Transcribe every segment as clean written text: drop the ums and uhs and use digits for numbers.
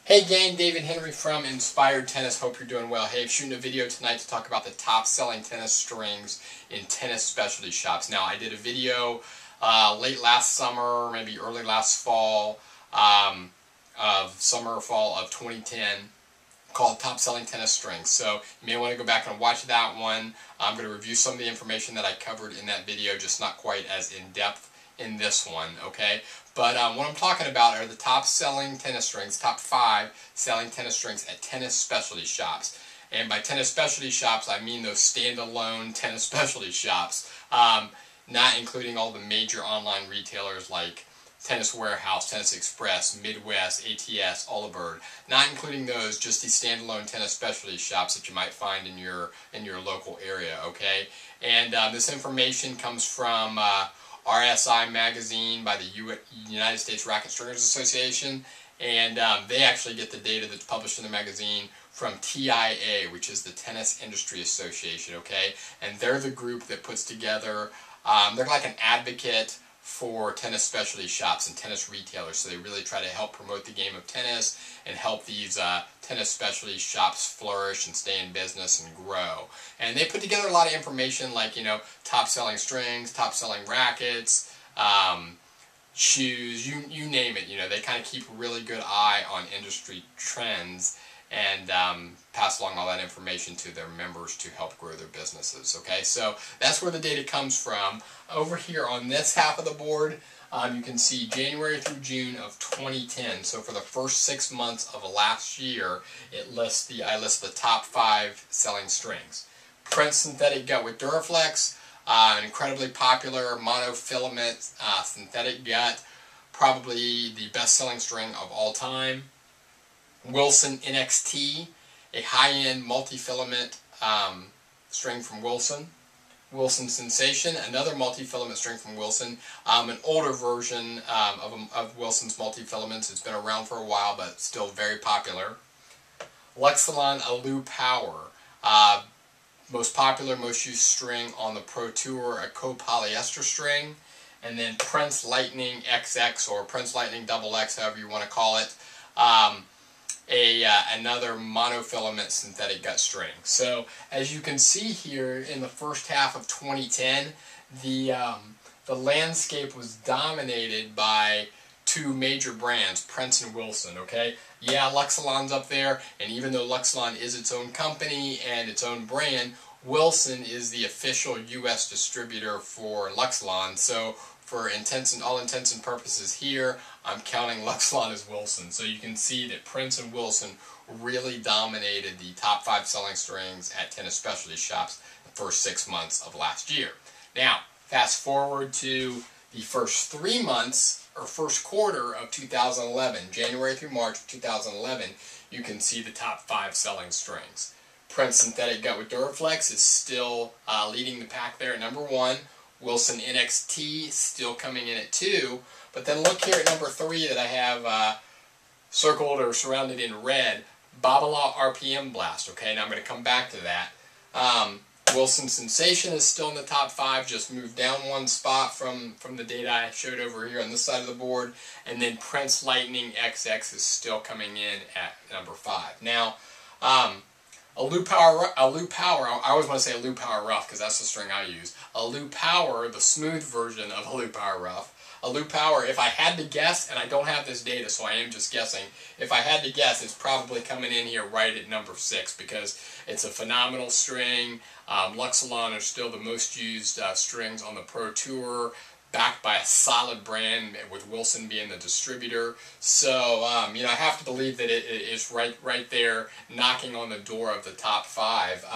Hey gang, David Henry from Inspired Tennis. Hope you're doing well. Hey, I'm shooting a video tonight to talk about the top selling tennis strings in tennis specialty shops. Now, I did a video late last summer, maybe early last fall, of summer or fall of 2010, called Top Selling Tennis Strings. So you may want to go back and watch that one. I'm going to review some of the information that I covered in that video, just not quite as in-depth in this one, okay? But what I'm talking about are the top selling tennis strings, top 5 selling tennis strings at tennis specialty shops. And by tennis specialty shops, I mean those standalone tennis specialty shops, not including all the major online retailers like Tennis Warehouse, Tennis Express, Midwest, ATS, Allbird. Not including those, just the standalone tennis specialty shops that you might find in your local area, okay? And this information comes from RSI magazine by the United States Racket Stringers Association, and they actually get the data that's published in the magazine from TIA, which is the Tennis Industry Association, okay? And they're the group that puts together, they're like an advocate for tennis specialty shops and tennis retailers, so they really try to help promote the game of tennis and help these tennis specialty shops flourish and stay in business and grow. And they put together a lot of information like, you know, top selling strings, top selling rackets, shoes, you name it. You know, they kind of keep a really good eye on industry trends and pass along all that information to their members to help grow their businesses, okay? So that's where the data comes from. Over here on this half of the board, you can see January through June of 2010. So for the first 6 months of last year, I list the top 5 selling strings. Prince Synthetic Gut with Duraflex, an incredibly popular monofilament synthetic gut, probably the best-selling string of all time. Wilson NXT, a high-end multi-filament string from Wilson. Wilson Sensation, another multi-filament string from Wilson, an older version of Wilson's multi-filaments. It's been around for a while, but still very popular. Lexilon Alu Power, most popular, most used string on the Pro Tour, a copolyester string. And then Prince Lightning XX, or Prince Lightning XX, however you want to call it. Another monofilament synthetic gut string. So as you can see here in the first half of 2010, the landscape was dominated by 2 major brands, Prince and Wilson, okay? Yeah, Lexilon's up there, and even though Lexilon is its own company and its own brand, Wilson is the official U.S. distributor for Lexilon. So for all intents and purposes here, I'm counting Lexilon as Wilson. So you can see that Prince and Wilson really dominated the top 5 selling strings at tennis specialty shops the first 6 months of last year. Now, fast forward to the first 3 months, or first quarter of 2011, January through March of 2011, you can see the top 5 selling strings. Prince Synthetic Gut with Duraflex is still leading the pack there at number 1. Wilson NXT still coming in at 2. But then look here at number 3 that I have circled or surrounded in red, Babolat RPM Blast. Okay, now I'm going to come back to that. Wilson Sensation is still in the top 5, just moved down 1 spot from the data I showed over here on this side of the board. And then Prince Lightning XX is still coming in at number 5. Now, Alu Power, I always want to say Alu Power Rough because that's the string I use. Alu Power, the smooth version of Alu Power Rough. Alu Power, if I had to guess, and I don't have this data, so I am just guessing, if I had to guess, it's probably coming in here right at number 6 because it's a phenomenal string. Lexilon are still the most used strings on the Pro Tour, backed by a solid brand with Wilson being the distributor. So, you know, I have to believe that it is right there knocking on the door of the top 5.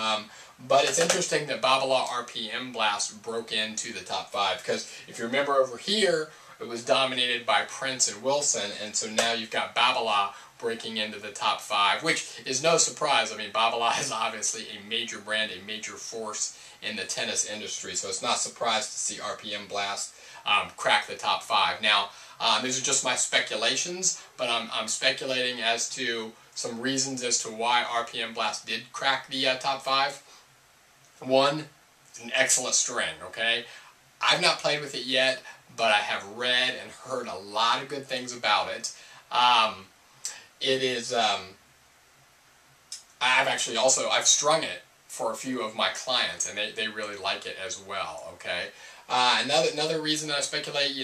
But it's interesting that Babolat RPM Blast broke into the top 5 because if you remember over here, it was dominated by Prince and Wilson, and so now you've got Babolat breaking into the top 5, which is no surprise. I mean, Babolat is obviously a major brand, a major force in the tennis industry, so it's not surprised to see RPM Blast crack the top 5. Now, these are just my speculations, but I'm speculating as to some reasons as to why RPM Blast did crack the top 5. One, it's an excellent string, okay? I've not played with it yet, but I have read and heard a lot of good things about it. it is, I've strung it for a few of my clients, and they really like it as well, okay? Another reason that I speculate,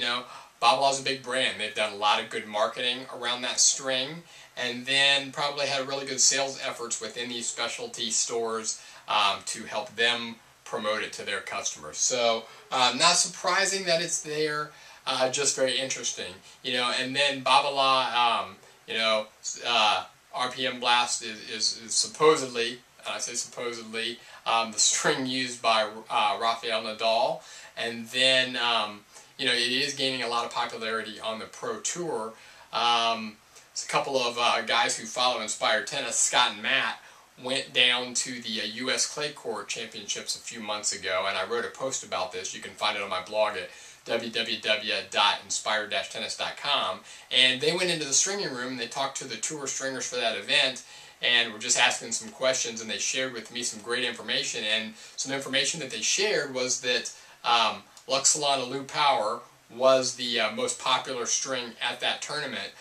Babalaw's a big brand. They've done a lot of good marketing around that string, and then probably had really good sales efforts within these specialty stores to help them promote it to their customers. So not surprising that it's there, just very interesting. And then Babalaw, RPM Blast is supposedly, and I say supposedly, the string used by Rafael Nadal. And then, it is gaining a lot of popularity on the Pro Tour. It's a couple of guys who follow Inspired Tennis, Scott and Matt, went down to the U.S. Clay Court Championships a few months ago, and I wrote a post about this. You can find it on my blog at www.inspired-tennis.com. And they went into the stringing room, and they talked to the tour stringers for that event, and were just asking some questions, and they shared with me some great information. And some information that they shared was that Lux Solana Lu Power was the most popular string at that tournament,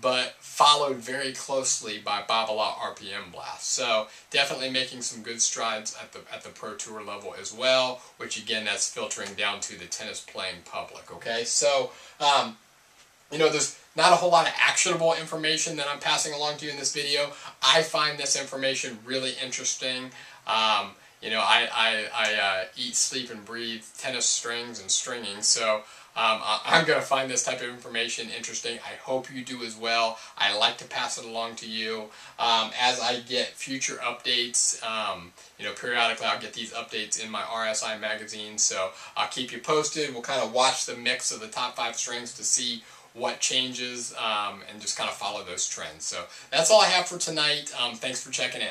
but followed very closely by Babalaw RPM Blast. So definitely making some good strides at the Pro Tour level as well, which again, that's filtering down to the tennis playing public, okay? So, there's not a whole lot of actionable information that I'm passing along to you in this video. I find this information really interesting. I eat, sleep, and breathe tennis strings and stringing, so I'm going to find this type of information interesting. I hope you do as well. I like to pass it along to you. As I get future updates, periodically I'll get these updates in my RSI magazine, so I'll keep you posted. We'll kind of watch the mix of the top 5 strings to see what changes and just kind of follow those trends. So that's all I have for tonight. Thanks for checking in.